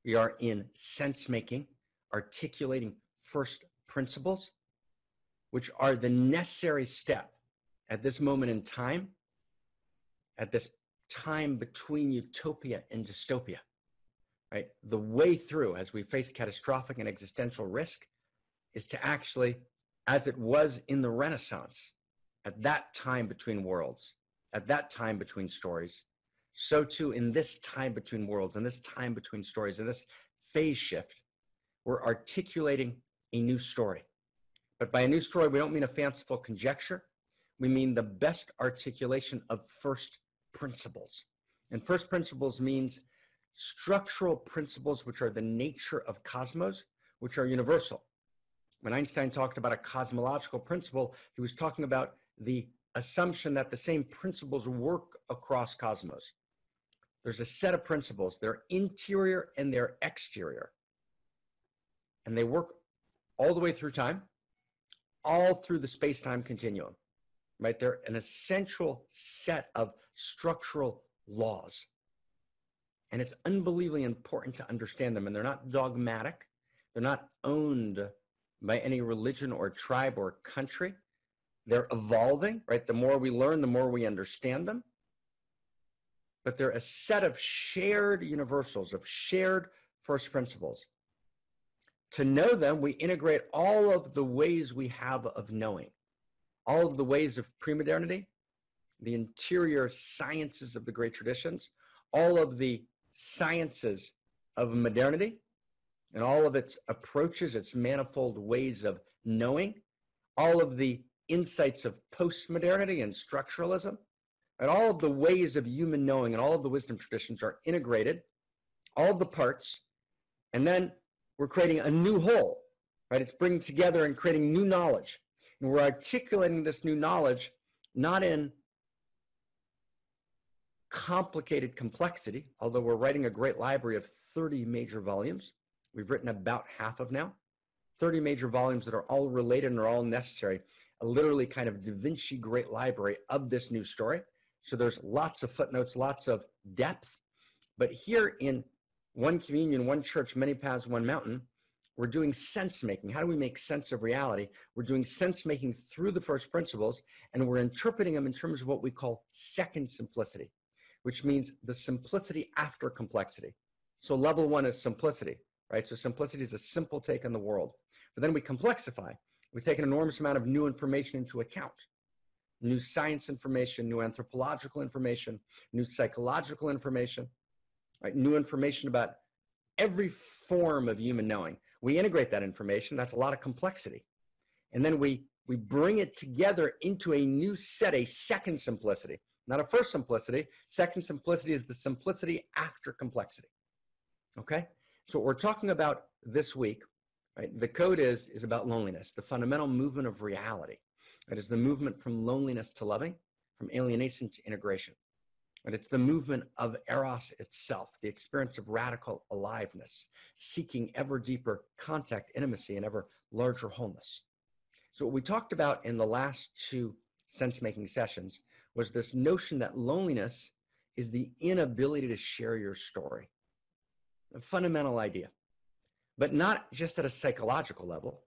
We are in sense making, articulating first principles, which are the necessary step at this moment in time, at this time between utopia and dystopia, right? The way through, as we face catastrophic and existential risk, is to actually, as it was in the Renaissance, at that time between worlds, at that time between stories, so too in this time between worlds and this time between stories and this phase shift, we're articulating a new story. But by a new story, we don't mean a fanciful conjecture. We mean the best articulation of first principles. And first principles means structural principles which are the nature of cosmos, which are universal. When Einstein talked about a cosmological principle, he was talking about the assumption that the same principles work across cosmos. There's a set of principles. They're interior and they're exterior. And they work all the way through time, all through the space-time continuum, right? They're an essential set of structural laws. And it's unbelievably important to understand them. And they're not dogmatic. They're not owned by any religion or tribe or country. They're evolving, right? The more we learn, the more we understand them. But they're a set of shared universals, of shared first principles. To know them, we integrate all of the ways we have of knowing, all of the ways of pre-modernity, the interior sciences of the great traditions, all of the sciences of modernity, and all of its approaches, its manifold ways of knowing, all of the insights of post-modernity and structuralism, and all of the ways of human knowing and all of the wisdom traditions are integrated, all of the parts, and then we're creating a new whole, right? It's bringing together and creating new knowledge. And we're articulating this new knowledge not in complicated complexity, although we're writing a great library of 30 major volumes. We've written about half of now, 30 major volumes that are all related and are all necessary, a literally kind of Da Vinci great library of this new story. So there's lots of footnotes, lots of depth. But here in One Communion, One Church, Many Paths, One Mountain, we're doing sense making. How do we make sense of reality? We're doing sense making through the first principles, and we're interpreting them in terms of what we call second simplicity, which means the simplicity after complexity. So level one is simplicity, right? So simplicity is a simple take on the world. But then we complexify. We take an enormous amount of new information into account. New science information, new anthropological information, new psychological information, right? New information about every form of human knowing. We integrate that information. That's a lot of complexity. And then we bring it together into a new set, a second simplicity, not a first simplicity. Second simplicity is the simplicity after complexity. Okay? So what we're talking about this week, right? The code is about loneliness, the fundamental movement of reality. It is the movement from loneliness to loving, from alienation to integration. And it's the movement of eros itself, the experience of radical aliveness, seeking ever deeper contact, intimacy, and ever larger wholeness. So what we talked about in the last two sense-making sessions was this notion that loneliness is the inability to share your story. A fundamental idea, but not just at a psychological level.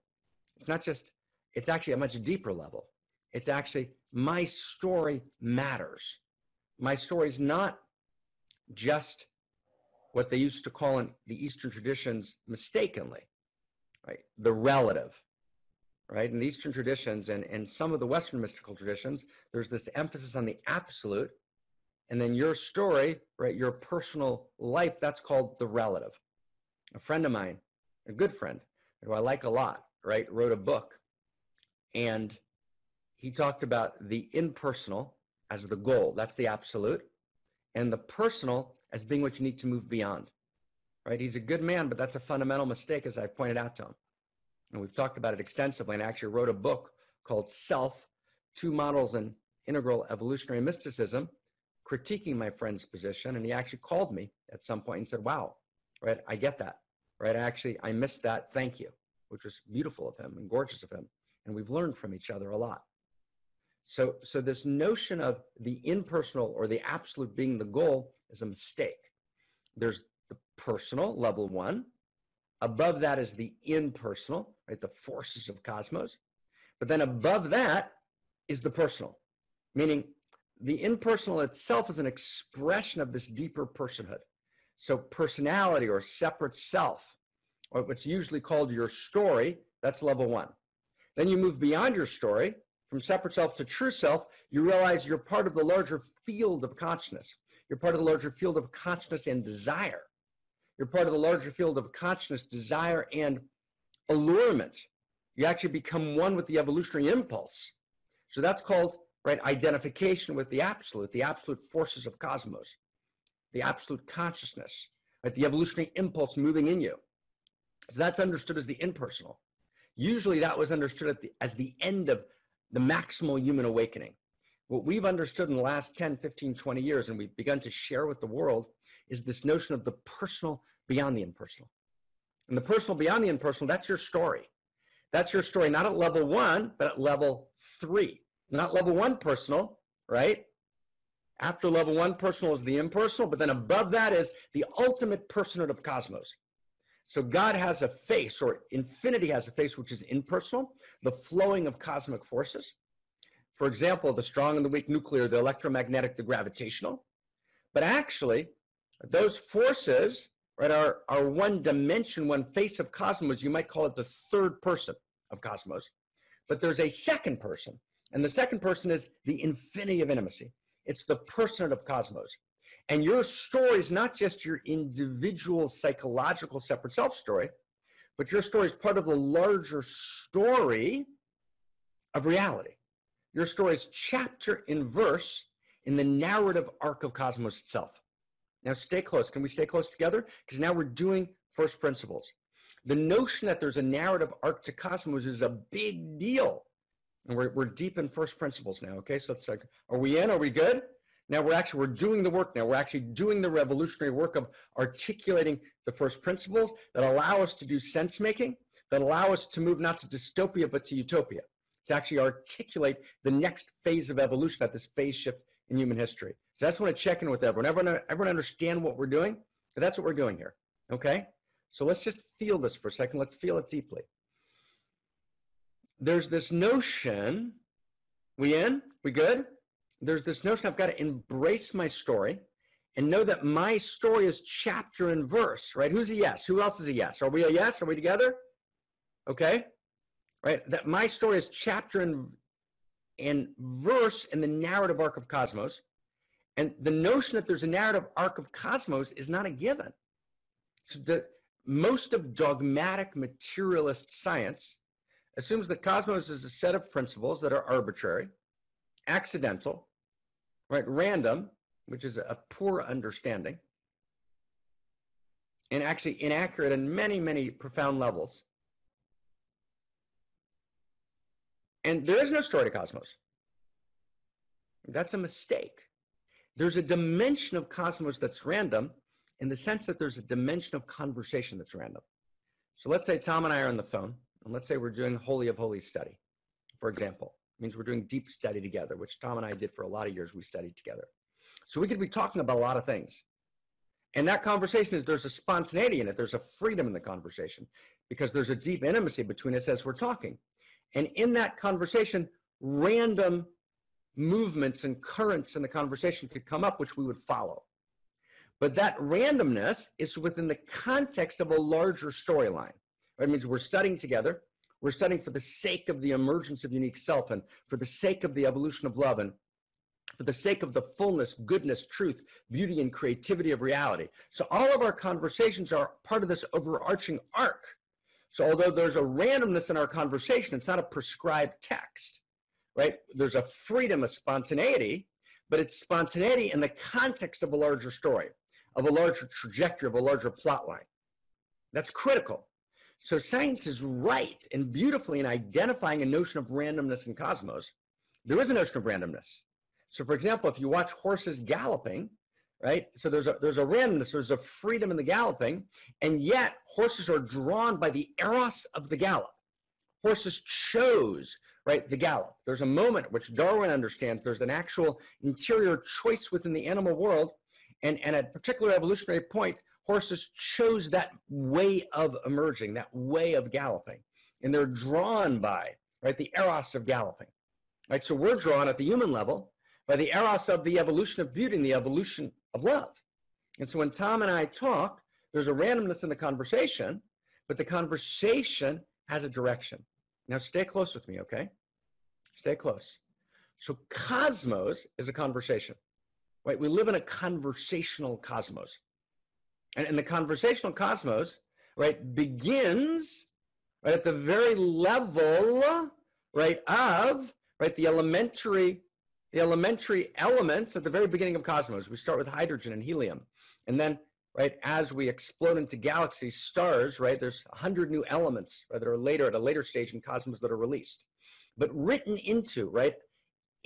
It's actually a much deeper level. It's actually, my story matters. My story is not just what they used to call in the Eastern traditions mistakenly, right? The relative, right? In the Eastern traditions and some of the Western mystical traditions, there's this emphasis on the absolute, and then your story, right, your personal life, that's called the relative. A friend of mine, a good friend, who I like a lot, right, wrote a book, and he talked about the impersonal as the goal, that's the absolute, and the personal as being what you need to move beyond, right? He's a good man, but that's a fundamental mistake, as I pointed out to him. And we've talked about it extensively, and I actually wrote a book called Self, Two Models in Integral Evolutionary Mysticism, critiquing my friend's position, and he actually called me at some point and said, wow, right, I get that, right? I missed that, thank you, which was beautiful of him and gorgeous of him. And we've learned from each other a lot. So this notion of the impersonal or the absolute being the goal is a mistake. There's the personal, level one. Above that is the impersonal, right? The forces of cosmos. But then above that is the personal, meaning the impersonal itself is an expression of this deeper personhood. So personality or separate self, or what's usually called your story, that's level one. Then you move beyond your story, from separate self to true self, you realize you're part of the larger field of consciousness. You're part of the larger field of consciousness and desire. You're part of the larger field of consciousness, desire, and allurement. You actually become one with the evolutionary impulse. So that's called, right, identification with the absolute forces of cosmos, the absolute consciousness, right, the evolutionary impulse moving in you. So that's understood as the impersonal. Usually that was understood as the end of the maximal human awakening. What we've understood in the last 10, 15, 20 years, and we've begun to share with the world, is this notion of the personal beyond the impersonal. And the personal beyond the impersonal, that's your story. That's your story, not at level one, but at level three. Not level one personal, right? After level one personal is the impersonal, but then above that is the ultimate personhood of cosmos. So God has a face, or infinity has a face, which is impersonal, the flowing of cosmic forces. For example, the strong and the weak nuclear, the electromagnetic, the gravitational. But actually, those forces, right, are one dimension, one face of cosmos. You might call it the third person of cosmos. But there's a second person, and the second person is the infinity of intimacy. It's the personhood of cosmos. And your story is not just your individual psychological separate self story, but your story is part of the larger story of reality. Your story is chapter and verse in the narrative arc of cosmos itself. Now stay close. Can we stay close together? Because now we're doing first principles. The notion that there's a narrative arc to cosmos is a big deal. And we're deep in first principles now, okay? So it's like, are we in? Are we good? Now we're doing the work now. We're actually doing the revolutionary work of articulating the first principles that allow us to do sense making, that allow us to move not to dystopia, but to utopia, to actually articulate the next phase of evolution at this phase shift in human history. So that's when I check in with everyone. Everyone understand what we're doing? That's what we're doing here, okay? So let's just feel this for a second. Let's feel it deeply. There's this notion, we in? We good? There's this notion I've got to embrace my story and know that my story is chapter and verse, right? Who's a yes? Who else is a yes? Are we a yes? Are we together? Okay, right? That my story is chapter and verse in the narrative arc of cosmos. And the notion that there's a narrative arc of cosmos is not a given. So most of dogmatic materialist science assumes that cosmos is a set of principles that are arbitrary, accidental, right, random, which is a poor understanding, and actually inaccurate on many, many profound levels. And there is no story to cosmos. That's a mistake. There's a dimension of cosmos that's random in the sense that there's a dimension of conversation that's random. So let's say Tom and I are on the phone, and let's say we're doing Holy of Holies study, for example. It means we're doing deep study together, which Tom and I did for a lot of years. We studied together. So we could be talking about a lot of things. And that conversation there's a spontaneity in it. There's a freedom in the conversation because there's a deep intimacy between us as we're talking. And in that conversation, random movements and currents in the conversation could come up, which we would follow. But that randomness is within the context of a larger storyline. It means we're studying together. We're studying for the sake of the emergence of unique self and for the sake of the evolution of love and for the sake of the fullness, goodness, truth, beauty, and creativity of reality. So all of our conversations are part of this overarching arc. So although there's a randomness in our conversation, it's not a prescribed text, right? There's a freedom, a spontaneity, but it's spontaneity in the context of a larger story, of a larger trajectory, of a larger plot line. That's critical. So science is right and beautifully in identifying a notion of randomness in cosmos. There is a notion of randomness. So for example, if you watch horses galloping, right? So there's a randomness, there's a freedom in the galloping, and yet horses are drawn by the eros of the gallop. Horses chose, right, the gallop. There's a moment which Darwin understands. There's an actual interior choice within the animal world, and at a particular evolutionary point, horses chose that way of emerging, that way of galloping, and they're drawn by, right, the eros of galloping, right? So we're drawn at the human level by the eros of the evolution of beauty and the evolution of love. And so when Tom and I talk, there's a randomness in the conversation, but the conversation has a direction. Now stay close with me, okay? Stay close. So cosmos is a conversation, right? We live in a conversational cosmos. And the conversational cosmos, right, begins right at the very level, right, of, right, the elementary elements at the very beginning of cosmos. We start with hydrogen and helium. And then, right, as we explode into galaxies, stars, right, there's 100 new elements, right, that are later at a later stage in cosmos that are released. But written into, right,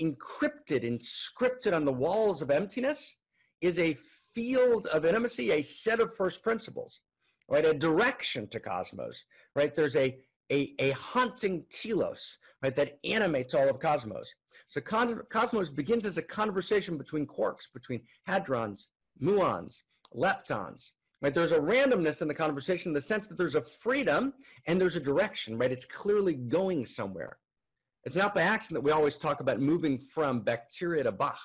encrypted, inscripted on the walls of emptiness is a field of intimacy, a set of first principles, right, a direction to cosmos, right? There's a haunting telos, right, that animates all of cosmos. So cosmos begins as a conversation between quarks, between hadrons, muons, leptons, right? There's a randomness in the conversation in the sense that there's a freedom and there's a direction, right? It's clearly going somewhere. It's not by accident that we always talk about moving from bacteria to Bach.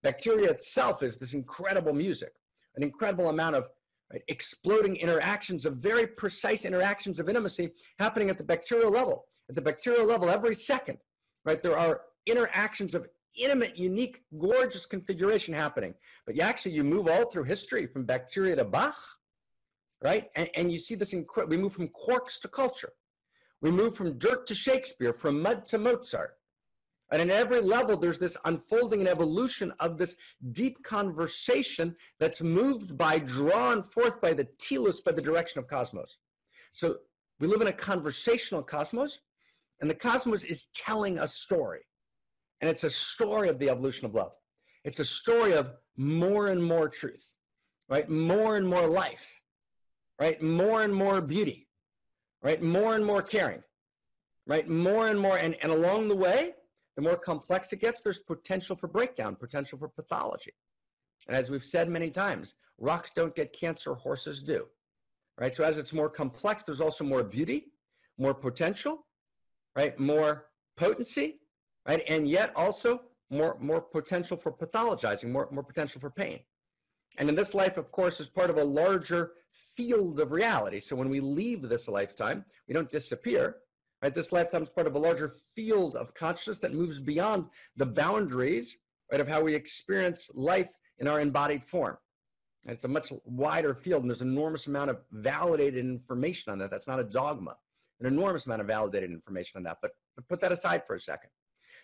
Bacteria itself is this incredible music, an incredible amount of, right, exploding interactions of very precise interactions of intimacy happening at the bacterial level. At the bacterial level, every second, right, there are interactions of intimate, unique, gorgeous configuration happening. But you move all through history from bacteria to Bach, right? And you see this we move from quarks to culture. We move from dirt to Shakespeare, from mud to Mozart. And at every level, there's this unfolding and evolution of this deep conversation that's moved by, drawn forth by the telos, by the direction of cosmos. So we live in a conversational cosmos, and the cosmos is telling a story. And it's a story of the evolution of love. It's a story of more and more truth, right? More and more life, right? More and more beauty, right? More and more caring, right? More and more, and along the way, the more complex it gets, there's potential for breakdown, potential for pathology. And as we've said many times, rocks don't get cancer, horses do, right? So as it's more complex, there's also more beauty, more potential, right? More potency, right? And yet also more potential for pathologizing, more potential for pain. And in this life, of course, is part of a larger field of reality. So when we leave this lifetime, we don't disappear, right? This lifetime is part of a larger field of consciousness that moves beyond the boundaries, right, of how we experience life in our embodied form. And it's a much wider field, and there's an enormous amount of validated information on that. That's not a dogma. An enormous amount of validated information on that. But put that aside for a second.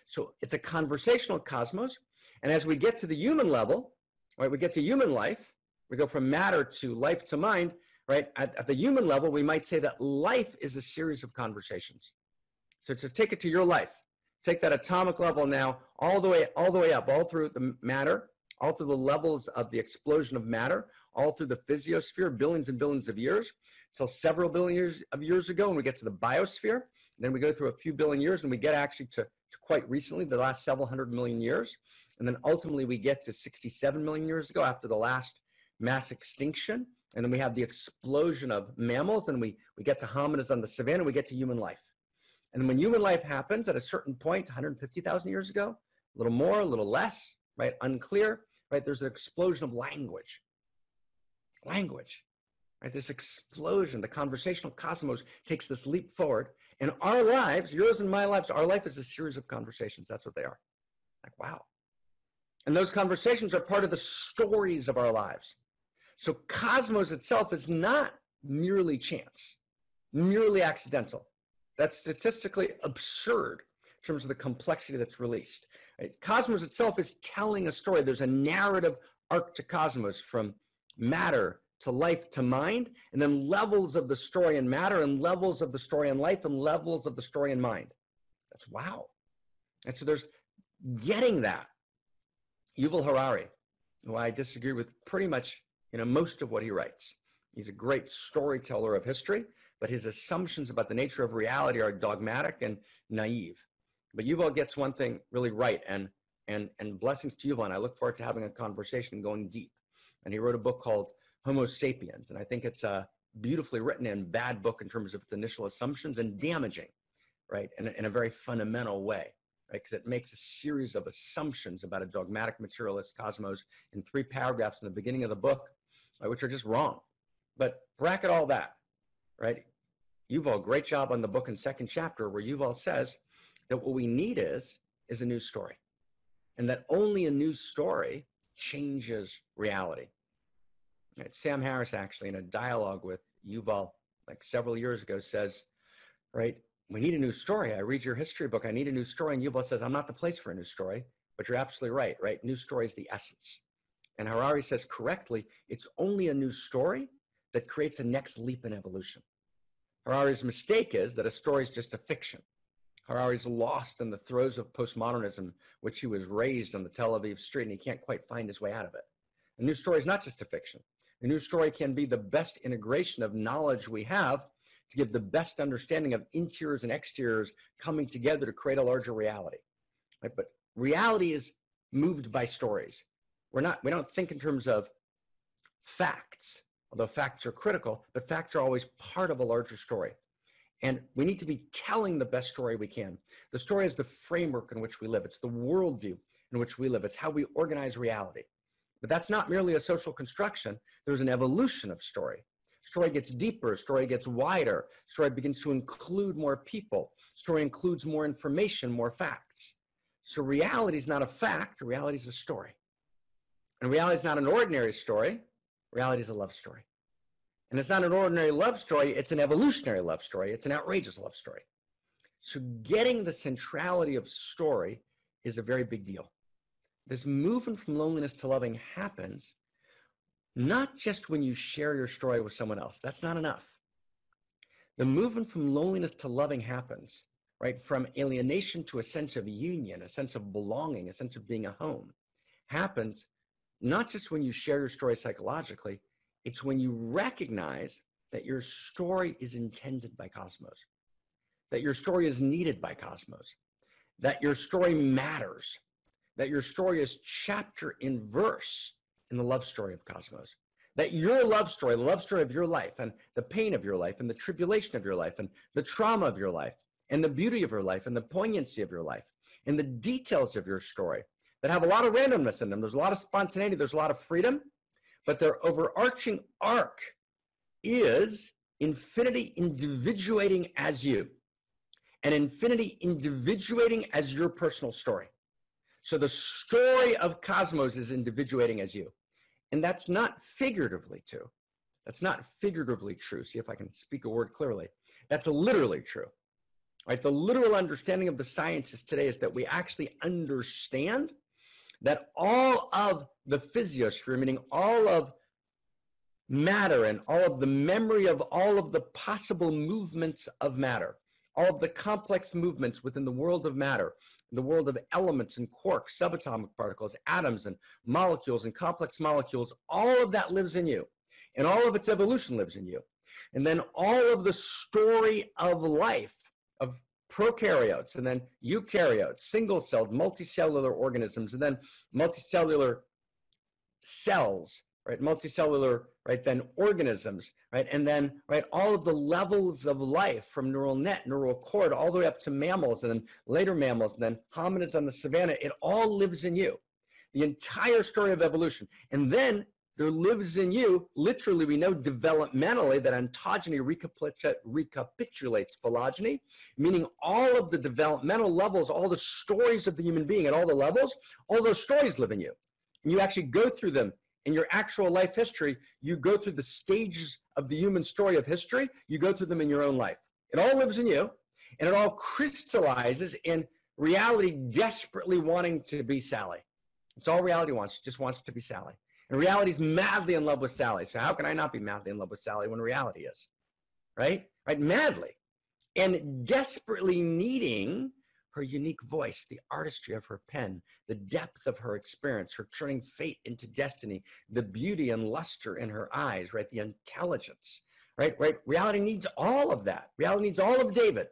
So it's a conversational cosmos. And as we get to the human level, right, we get to human life, we go from matter to life to mind, right? At the human level, we might say that life is a series of conversations. So to take it to your life, take that atomic level now all the way up, all through the matter, all through the levels of the explosion of matter, all through the physiosphere, billions and billions of years, till several billion years ago, and we get to the biosphere. And then we go through a few billion years, and we get actually to quite recently, the last several hundred million years. And then ultimately we get to 67 million years ago after the last mass extinction. And then we have the explosion of mammals, and we get to hominids on the savannah, we get to human life. And when human life happens at a certain point, 150,000 years ago, a little more, a little less, right? Unclear, right? There's an explosion of language. Language, right? This explosion, the conversational cosmos takes this leap forward. And our lives, yours and my lives, our life is a series of conversations. That's what they are. Like, wow. And those conversations are part of the stories of our lives. So cosmos itself is not merely chance, merely accidental. That's statistically absurd in terms of the complexity that's released. Right? Cosmos itself is telling a story. There's a narrative arc to cosmos, from matter to life to mind, and then levels of the story in matter, and levels of the story in life, and levels of the story in mind. That's wow. And so there's getting that. Yuval Harari, who I disagree with pretty much, most of what he writes. He's a great storyteller of history, but his assumptions about the nature of reality are dogmatic and naive. But Yuval gets one thing really right, and blessings to Yuval, and I look forward to having a conversation and going deep. And he wrote a book called Homo Sapiens, and I think it's a beautifully written and bad book in terms of its initial assumptions, and damaging, right, in a very fundamental way, right, because it makes a series of assumptions about a dogmatic materialist cosmos in 3 paragraphs in the beginning of the book, right, which are just wrong. But bracket all that, right? Yuval, great job on the book in 2nd chapter, where Yuval says that what we need is a new story, and that only a new story changes reality. Right? Sam Harris, actually, in a dialogue with Yuval like several years ago, says, right, we need a new story. I read your history book. I need a new story. And Yuval says, I'm not the place for a new story, but you're absolutely right, right? New story is the essence. And Harari says correctly, it's only a new story that creates a next leap in evolution. Harari's mistake is that a story is just a fiction. Harari's lost in the throes of postmodernism, which he was raised on the Tel Aviv street, and he can't quite find his way out of it. A new story is not just a fiction. A new story can be the best integration of knowledge we have to give the best understanding of interiors and exteriors coming together to create a larger reality. Right? But reality is moved by stories. We don't think in terms of facts, although facts are critical, but facts are always part of a larger story. And we need to be telling the best story we can. The story is the framework in which we live. It's the worldview in which we live. It's how we organize reality. But that's not merely a social construction. There's an evolution of story. Story gets deeper. Story gets wider. Story begins to include more people. Story includes more information, more facts. So reality is not a fact. Reality is a story. And reality is not an ordinary story. Reality is a love story. And it's not an ordinary love story. It's an evolutionary love story. It's an outrageous love story. So getting the centrality of story is a very big deal. This movement from loneliness to loving happens not just when you share your story with someone else. That's not enough. The movement from loneliness to loving happens, right, from alienation to a sense of union, a sense of belonging, a sense of being a home, happens not just when you share your story psychologically. It's when you recognize that your story is intended by Cosmos, that your story is needed by Cosmos, that your story matters, that your story is chapter and verse in the love story of Cosmos, that your love story, the love story of your life, and the pain of your life, and the tribulation of your life, and the trauma of your life, and the beauty of your life, and the poignancy of your life, and the details of your story that have a lot of randomness in them. There's a lot of spontaneity, there's a lot of freedom, but their overarching arc is infinity individuating as you, and infinity individuating as your personal story. So the story of Cosmos is individuating as you. And that's not figuratively true. That's not figuratively true. See if I can speak a word clearly. That's literally true. Right? The literal understanding of the sciences today is that we actually understand that all of the physiosphere, meaning all of matter and all of the memory of all of the possible movements of matter, all of the complex movements within the world of matter, the world of elements and quarks, subatomic particles, atoms and molecules and complex molecules, all of that lives in you. And all of its evolution lives in you. And then all of the story of life, of prokaryotes, and then eukaryotes, single-celled, multicellular organisms, and then multicellular cells, right? Multicellular, right? Then organisms, right? And then, right? All of the levels of life from neural net, neural cord, all the way up to mammals, and then later mammals, and then hominids on the savannah. It all lives in you. The entire story of evolution. And then there lives in you, literally, we know developmentally that ontogeny recapitulates phylogeny, meaning all of the developmental levels, all the stories of the human being at all the levels, all those stories live in you. And you actually go through them in your actual life history. You go through the stages of the human story of history. You go through them in your own life. It all lives in you, and it all crystallizes in reality desperately wanting to be Sally. It's all reality wants, just wants to be Sally. And reality is madly in love with Sally. So how can I not be madly in love with Sally when reality is? Right? Right? Madly. And desperately needing her unique voice, the artistry of her pen, the depth of her experience, her turning fate into destiny, the beauty and luster in her eyes, right? The intelligence, right? Reality needs all of that. Reality needs all of David,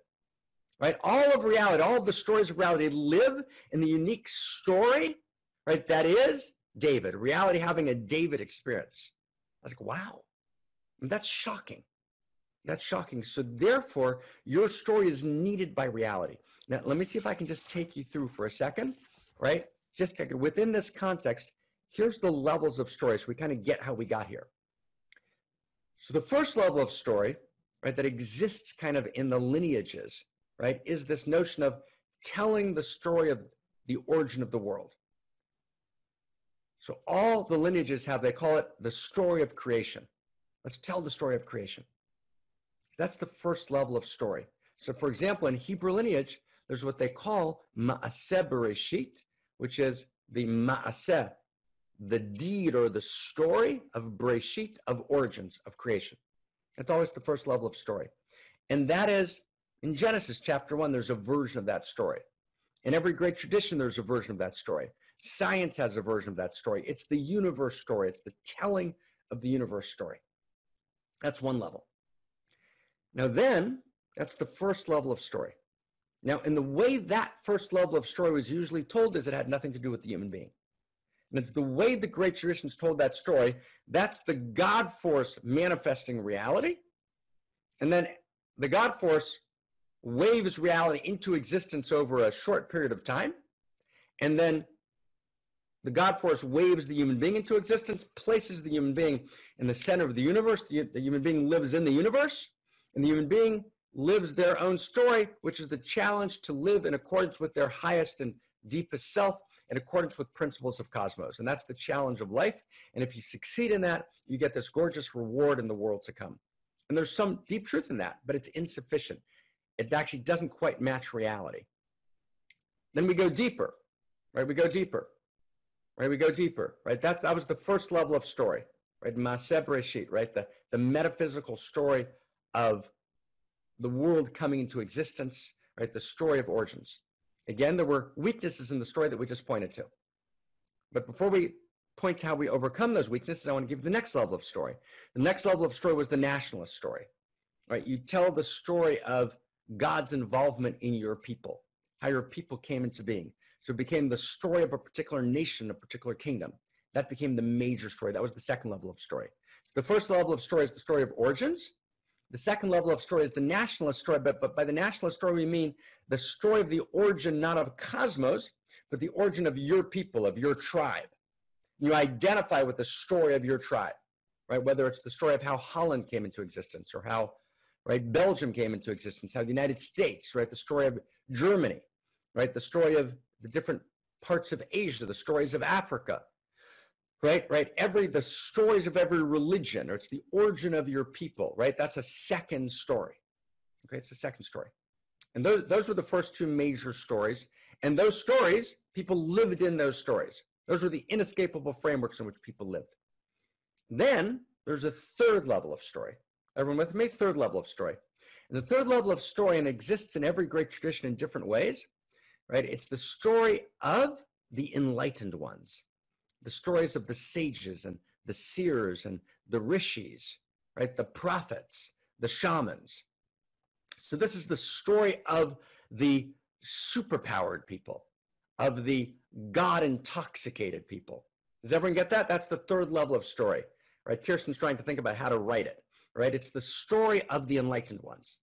right? All of reality, all of the stories of reality live in the unique story, right? That is David, reality having a David experience. I was like, wow, that's shocking. That's shocking. So therefore, your story is needed by reality. Now, let me see if I can just take you through for a second, right? Just take it within this context. Here's the levels of story, so we kind of get how we got here. So the first level of story, right, that exists kind of in the lineages, right, is this notion of telling the story of the origin of the world. So all the lineages have, they call it the story of creation. Let's tell the story of creation. That's the first level of story. So for example, in Hebrew lineage, there's what they call Ma'aseh Bereshit, which is the Ma'aseh, the deed or the story of Bereshit, of origins, of creation. That's always the first level of story. And that is, in Genesis chapter 1, there's a version of that story. In every great tradition, there's a version of that story. Science has a version of that story. It's the universe story. It's the telling of the universe story. That's one level. Now then, that's the first level of story. Now, in the way that first level of story was usually told is it had nothing to do with the human being. And it's the way the great traditions told that story. That's the God force manifesting reality. And then the God force waves reality into existence over a short period of time. And then the God force waves the human being into existence, places the human being in the center of the universe. The human being lives in the universe, and the human being lives their own story, which is the challenge to live in accordance with their highest and deepest self, in accordance with principles of cosmos. And that's the challenge of life. And if you succeed in that, you get this gorgeous reward in the world to come. And there's some deep truth in that, but it's insufficient. It actually doesn't quite match reality. Then we go deeper, right? We go deeper, right? We go deeper, right? That was the first level of story, right? Ma'aseh Bereshit, right? The metaphysical story of the world coming into existence, right? The story of origins. Again, there were weaknesses in the story that we just pointed to. But before we point to how we overcome those weaknesses, I want to give the next level of story. The next level of story was the nationalist story, right? You tell the story of God's involvement in your people, how your people came into being. So it became the story of a particular nation, a particular kingdom. That became the major story. That was the second level of story. So the first level of story is the story of origins. The second level of story is the nationalist story, but by the nationalist story, we mean the story of the origin, not of cosmos, but the origin of your people, of your tribe. You identify with the story of your tribe, right? Whether it's the story of how Holland came into existence or how, right, Belgium came into existence, how the United States, right, the story of Germany, right, the story of the different parts of Asia, the stories of Africa, right? The stories of every religion, or it's the origin of your people, right? That's a second story. Okay, it's a second story. And those were the first two major stories. And those stories, people lived in those stories. Those were the inescapable frameworks in which people lived. Then there's a third level of story. Everyone with me? Third level of story. And the third level of story, and exists in every great tradition in different ways, right? It's the story of the enlightened ones. The stories of the sages and the seers and the rishis, right? The prophets, the shamans. So this is the story of the superpowered people, of the God-intoxicated people. Does everyone get that? That's the third level of story, right? Kirsten's trying to think about how to write it, right? It's the story of the enlightened ones,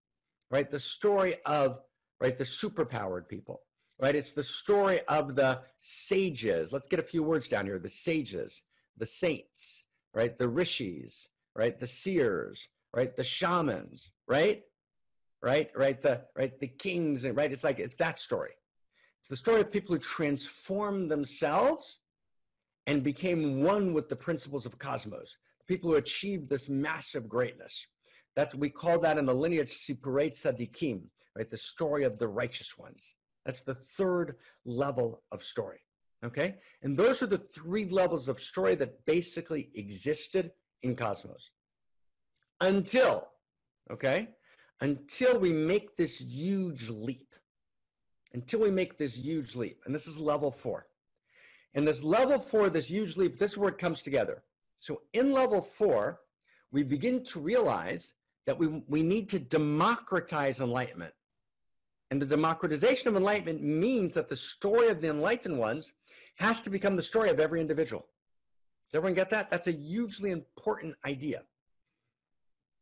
right? The story of, right, the superpowered people. Right, it's the story of the sages. Let's get a few words down here. The sages, the saints, right? The rishis, right? The seers, right? The shamans, right? The kings, right? It's that story. It's the story of people who transformed themselves and became one with the principles of cosmos. The people who achieved this massive greatness. We call that in the lineage Sipurei Tzadikim, right? The story of the righteous ones. That's the third level of story, okay? And those are the three levels of story that basically existed in cosmos. Until we make this huge leap. until we make this huge leap. And this is level 4. And this level 4, this huge leap, this is where it comes together. So in level 4, we begin to realize that we need to democratize enlightenment. And the democratization of enlightenment means that the story of the enlightened ones has to become the story of every individual. Does everyone get that? That's a hugely important idea.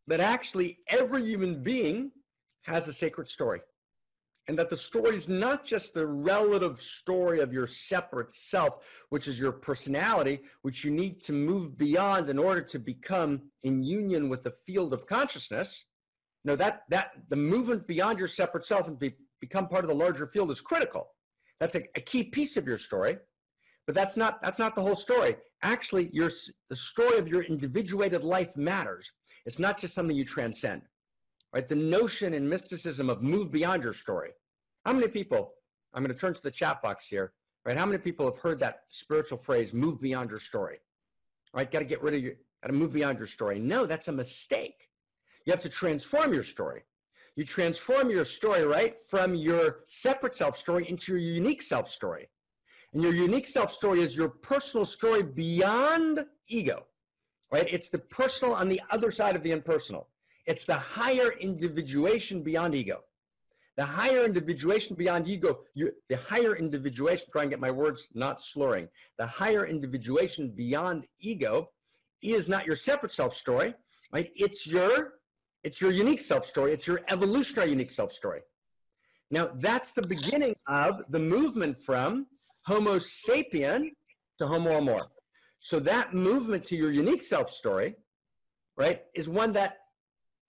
That actually every human being has a sacred story. And that the story is not just the relative story of your separate self, which is your personality, which you need to move beyond in order to become in union with the field of consciousness. No, that the movement beyond your separate self and become part of the larger field is critical. That's a key piece of your story, but that's not the whole story. Actually, the story of your individuated life matters. It's not just something you transcend. Right? The notion in mysticism of move beyond your story. How many people, I'm going to turn to the chat box here, right? How many people have heard that spiritual phrase, move beyond your story? Right? Got to get rid of got to move beyond your story. No, that's a mistake. You have to transform your story. You transform your story, right, from your separate self story into your unique self story. And your unique self story is your personal story beyond ego, right? It's the personal on the other side of the impersonal. It's the higher individuation beyond ego. The higher individuation beyond ego, the higher individuation, try and get my words not slurring, the higher individuation beyond ego is not your separate self story, right? It's your unique self story. It's your evolutionary unique self story. Now, that's the beginning of the movement from Homo sapien to Homo amor. So that movement to your unique self story, right, is one that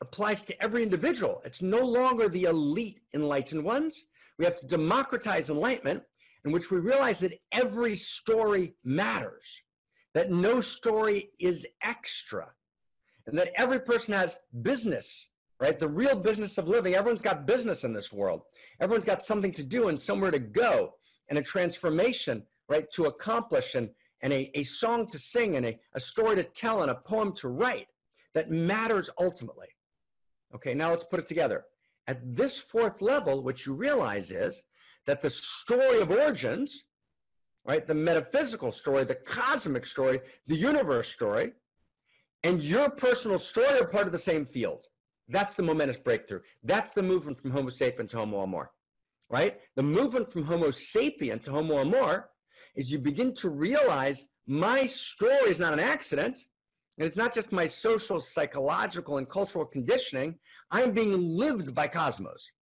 applies to every individual. It's no longer the elite enlightened ones. We have to democratize enlightenment, in which we realize that every story matters, that no story is extra, and that every person has business, right? The real business of living. Everyone's got business in this world. Everyone's got something to do and somewhere to go, and a transformation, right, to accomplish, and a song to sing, and a story to tell, and a poem to write that matters ultimately. Okay, now let's put it together. At this 4th level, what you realize is that the story of origins, right, the metaphysical story, the cosmic story, the universe story, and your personal story are part of the same field. That's the momentous breakthrough. That's the movement from Homo sapien to Homo amor, right? The movement from Homo sapien to Homo amor is you begin to realize my story is not an accident. And it's not just my social, psychological, and cultural conditioning. I'm being lived by cosmos,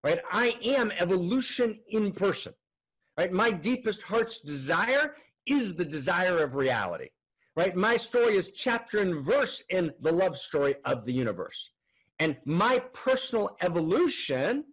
right? I am evolution in person, right? My deepest heart's desire is the desire of reality, right? My story is chapter and verse in the love story of the universe. And my personal evolution,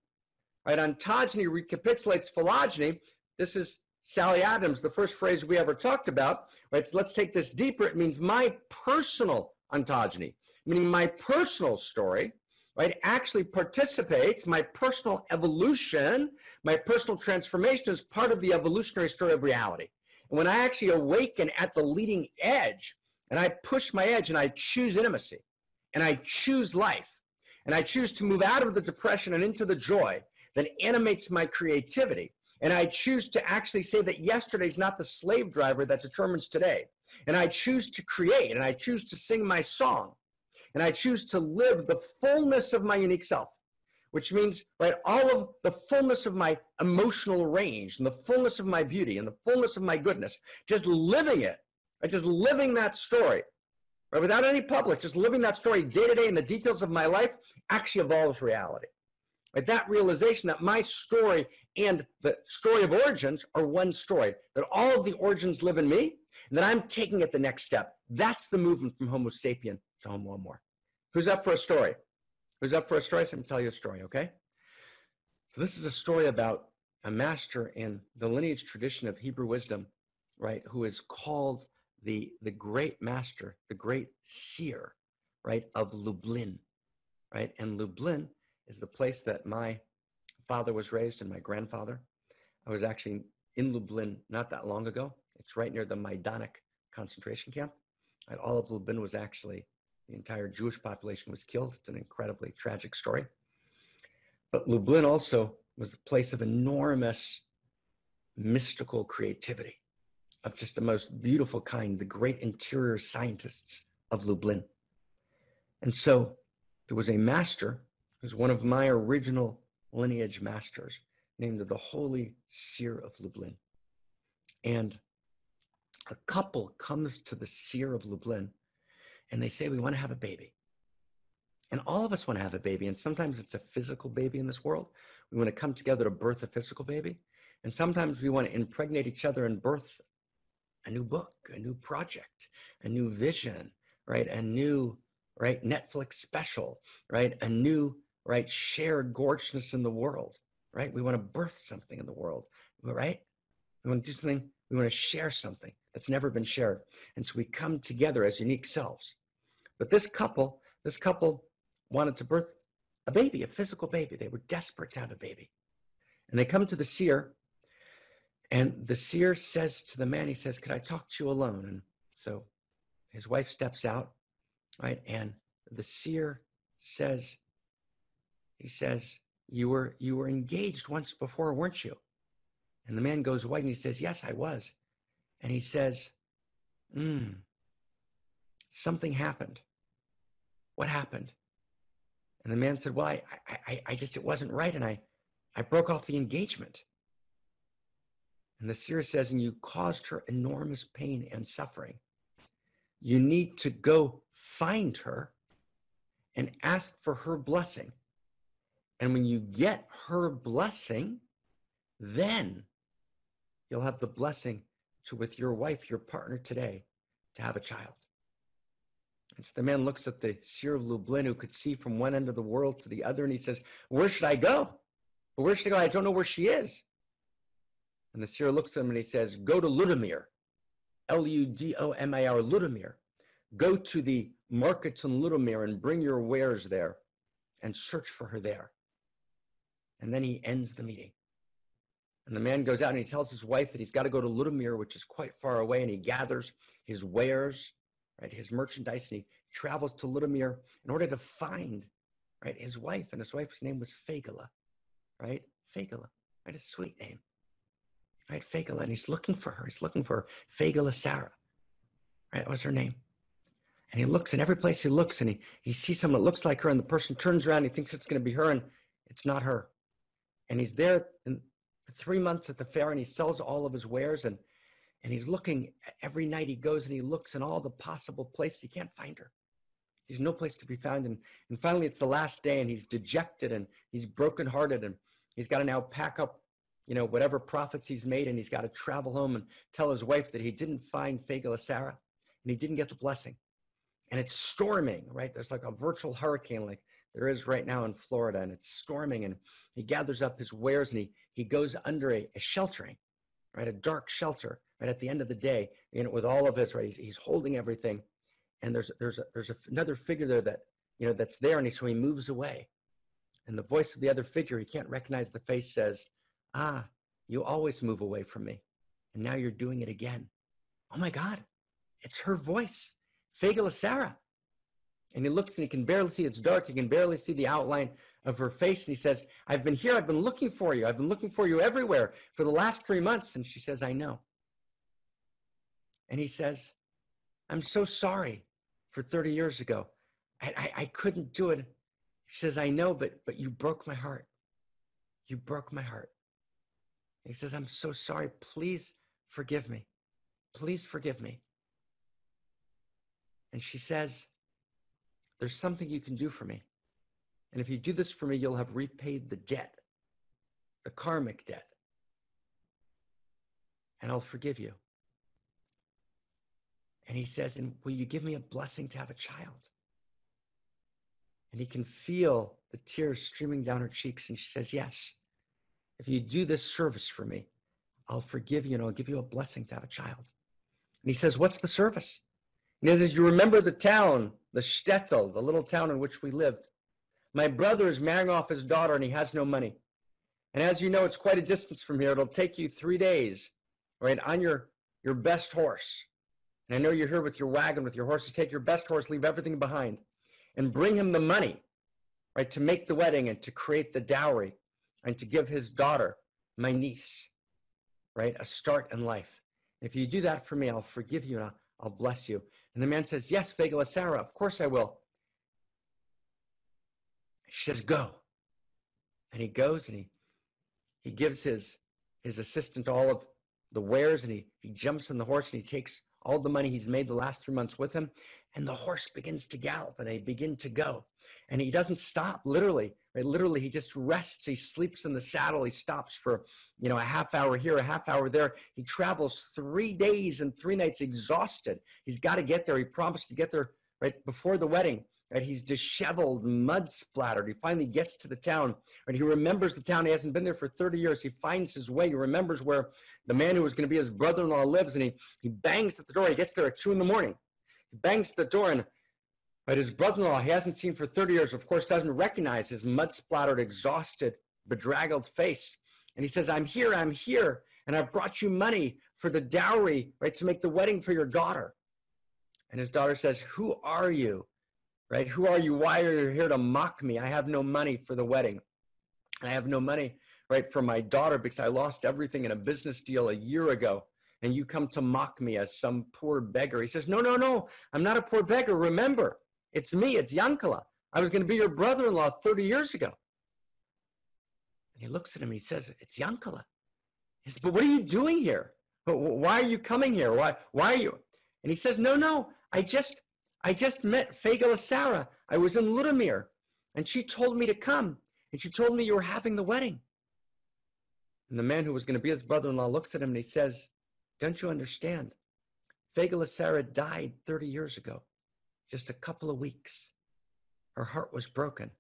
right? Ontogeny recapitulates phylogeny. This is Sally Adams, the first phrase we ever talked about, right? So let's take this deeper. It means my personal ontogeny, meaning my personal story, right, actually participates, my personal evolution, my personal transformation is part of the evolutionary story of reality. And when I actually awaken at the leading edge, and I push my edge, and I choose intimacy, and I choose life, and I choose to move out of the depression and into the joy that animates my creativity, and I choose to actually say that yesterday is not the slave driver that determines today. And I choose to create, and I choose to sing my song, and I choose to live the fullness of my unique self, which means, right, all of the fullness of my emotional range, and the fullness of my beauty, and the fullness of my goodness, just living it, right, just living that story, right, without any public, just living that story day to day in the details of my life actually evolves reality. Right, that realization that my story and the story of origins are one story, that all of the origins live in me, and that I'm taking it the next step. That's the movement from Homo sapien to Homo amor. Who's up for a story? Who's up for a story? So I'm going to tell you a story, okay? So this is a story about a master in the lineage tradition of Hebrew wisdom, right, who is called the great master, the great seer, right, of Lublin, right? And Lublin is the place that my father was raised and my grandfather. I was actually in Lublin not that long ago. It's right near the Majdanek concentration camp. And all of Lublin was actually, the entire Jewish population was killed. It's an incredibly tragic story. But Lublin also was a place of enormous mystical creativity, of just the most beautiful kind, the great interior scientists of Lublin. And so there was a master who's one of my original lineage masters, named the Holy Seer of Lublin. And a couple comes to the Seer of Lublin and they say, we want to have a baby. And all of us want to have a baby. And sometimes it's a physical baby in this world. We want to come together to birth a physical baby. And sometimes we want to impregnate each other and birth a new book, a new project, a new vision, right? A new, right, Netflix special, right? A new, right, shared gorgeousness in the world, right? We want to birth something in the world, right? We want to do something, we want to share something that's never been shared. And so we come together as unique selves. But this couple wanted to birth a baby, a physical baby. They were desperate to have a baby. And they come to the seer, and the seer says to the man, he says, could I talk to you alone? And so his wife steps out, right? And the seer says, he says, you were engaged once before, weren't you? And the man goes white and he says, yes, I was. And he says, something happened. What happened? And the man said, well, I just, it wasn't right. And I broke off the engagement. And the seer says, and you caused her enormous pain and suffering. You need to go find her and ask for her blessing. And when you get her blessing, then you'll have the blessing to, with your wife, your partner today, to have a child. And so the man looks at the seer of Lublin, who could see from one end of the world to the other, and he says, where should I go? But where should I go? I don't know where she is. And the seer looks at him and he says, go to Ludomir, Ludomir, Ludomir. Go to the markets in Ludomir and bring your wares there and search for her there. And then he ends the meeting. And the man goes out and he tells his wife that he's got to go to Ludomir, which is quite far away, and he gathers his wares, right, his merchandise, and he travels to Ludomir in order to find, right, his wife. And his wife's name was Fegala, right? Fegala, right? A sweet name, right? Fegala. And he's looking for her. He's looking for Fegala Sarah, right? That was her name. And he looks in every place he looks, and he sees someone that looks like her, and the person turns around, he thinks it's going to be her, and it's not her. And he's there for 3 months at the fair, and he sells all of his wares, and he's looking every night. He goes and he looks in all the possible places. He can't find her. There's no place to be found. And finally, it's the last day, and he's dejected, and he's brokenhearted, and he's got to now pack up, you know, whatever profits he's made, and he's got to travel home and tell his wife that he didn't find Fegala Sarah, and he didn't get the blessing. And it's storming, right? There's like a virtual hurricane like there is right now in Florida, and it's storming, and he gathers up his wares, and he goes under a sheltering, right? A dark shelter, right at the end of the day, you know, with all of his, right? He's holding everything, and there's another figure there that, you know, that's there, and so he moves away, and the voice of the other figure, he can't recognize the face, says, ah, you always move away from me, and now you're doing it again. Oh my God, it's her voice, Fegala Sarah. And he looks and he can barely see, it's dark, he can barely see the outline of her face. And he says, I've been here, I've been looking for you. I've been looking for you everywhere for the last 3 months. And she says, I know. And he says, I'm so sorry for 30 years ago. I couldn't do it. She says, I know, but you broke my heart. You broke my heart. And he says, I'm so sorry. Please forgive me. Please forgive me. And she says, there's something you can do for me. And if you do this for me, you'll have repaid the debt, the karmic debt. And I'll forgive you. And he says, and will you give me a blessing to have a child? And he can feel the tears streaming down her cheeks. And she says, yes, if you do this service for me, I'll forgive you and I'll give you a blessing to have a child. And he says, what's the service? And he says, you remember the town, the shtetl, the little town in which we lived. My brother is marrying off his daughter and he has no money. And as you know, it's quite a distance from here. It'll take you 3 days, right, on your best horse. And I know you're here with your wagon, with your horses. Take your best horse, leave everything behind, and bring him the money, right, to make the wedding and to create the dowry and to give his daughter, my niece, right, a start in life. If you do that for me, I'll forgive you and I'll bless you. And the man says, yes, Feigalasara, of course I will. She says, go. And he goes and he gives his assistant all of the wares, and he jumps on the horse and he takes all the money he's made the last 3 months with him, and the horse begins to gallop and they begin to go. And he doesn't stop, literally, right? Literally, he just rests. He sleeps in the saddle. He stops for, a half hour here, a half hour there. He travels 3 days and 3 nights exhausted. He's got to get there. He promised to get there right before the wedding. Right? He's disheveled, mud splattered. He finally gets to the town, and he remembers the town. He hasn't been there for 30 years. He finds his way. He remembers where the man who was going to be his brother-in-law lives, and he bangs at the door. He gets there at 2 a.m. He bangs at the door, and but his brother-in-law he hasn't seen for 30 years, of course, doesn't recognize his mud-splattered, exhausted, bedraggled face. And he says, I'm here, and I brought you money for the dowry, right, to make the wedding for your daughter. And his daughter says, who are you? Right? Who are you? Why are you here to mock me? I have no money for the wedding. And I have no money, right, for my daughter because I lost everything in a business deal a year ago. And you come to mock me as some poor beggar. He says, no, I'm not a poor beggar. Remember, it's me, it's Yankala. I was going to be your brother-in-law 30 years ago. And he looks at him, he says, it's Yankala. He says, but what are you doing here? Why are you coming here? Why are you? And he says, no, I just met Feigalasara. I was in Ludomir, and she told me to come, and she told me you were having the wedding. And the man who was going to be his brother-in-law looks at him and he says, don't you understand? Feigalasara died 30 years ago, just a couple of weeks. Her heart was broken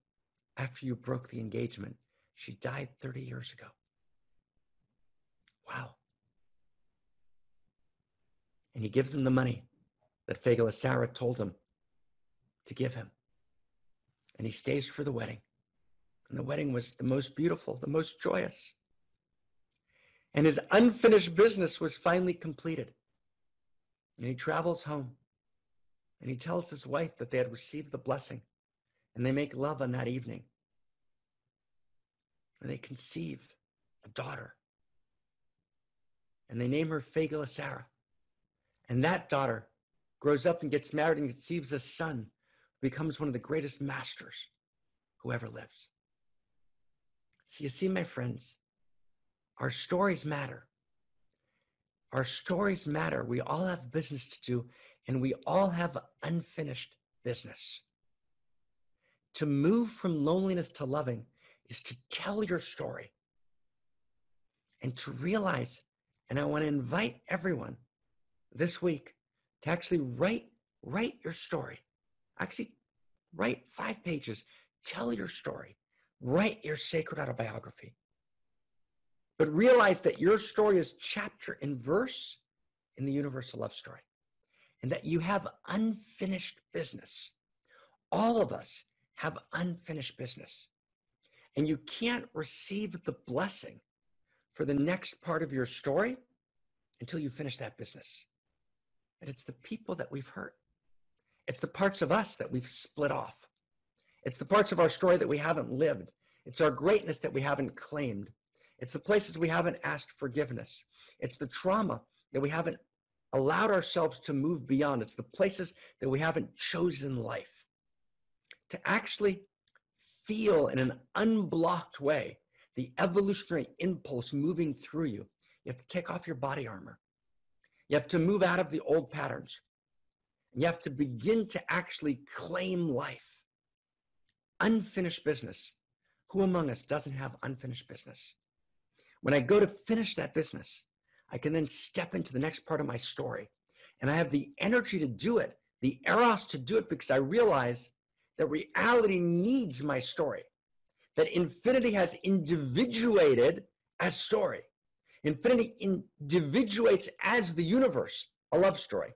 after you broke the engagement. She died 30 years ago. Wow. And he gives him the money that Feigalasara told him to give him. And he stays for the wedding. And the wedding was the most beautiful, the most joyous. And his unfinished business was finally completed. And he travels home. And he tells his wife that they had received the blessing. And they make love on that evening. And they conceive a daughter. And they name her Feigalasara. And that daughter grows up and gets married and conceives a son who becomes one of the greatest masters who ever lives. So you see, my friends, our stories matter. Our stories matter. We all have business to do, and we all have unfinished business. To move from loneliness to loving is to tell your story and to realize, and I want to invite everyone this week to actually write your story. Actually, write 5 pages. Tell your story. Write your sacred autobiography. But realize that your story is chapter and verse in the universal love story, and that you have unfinished business. All of us have unfinished business, and you can't receive the blessing for the next part of your story until you finish that business. And it's the people that we've hurt. It's the parts of us that we've split off. It's the parts of our story that we haven't lived. It's our greatness that we haven't claimed. It's the places we haven't asked forgiveness. It's the trauma that we haven't allowed ourselves to move beyond. It's the places that we haven't chosen life. To actually feel in an unblocked way the evolutionary impulse moving through you, you have to take off your body armor. You have to move out of the old patterns. You have to begin to actually claim life. Unfinished business. Who among us doesn't have unfinished business? When I go to finish that business, I can then step into the next part of my story. And I have the energy to do it, the eros to do it, because I realize that reality needs my story. That infinity has individuated as story. Infinity individuates as the universe, a love story.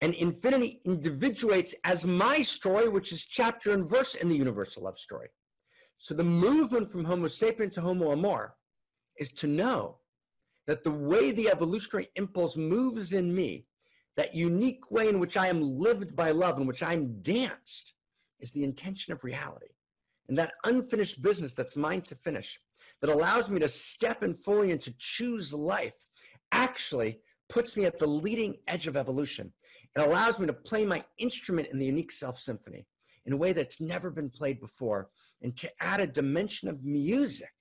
And infinity individuates as my story, which is chapter and verse in the universal love story. So the movement from Homo sapien to Homo amor is to know that the way the evolutionary impulse moves in me, that unique way in which I am lived by love, in which I'm danced, is the intention of reality. and that unfinished business that's mine to finish, that allows me to step in fully and to choose life, actually puts me at the leading edge of evolution. It allows me to play my instrument in the unique self symphony in a way that's never been played before, and to add a dimension of music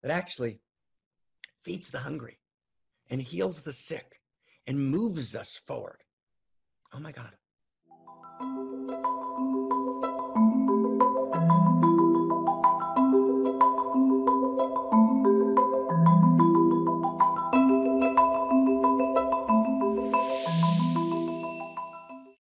that actually feeds the hungry and heals the sick and moves us forward. Oh my God.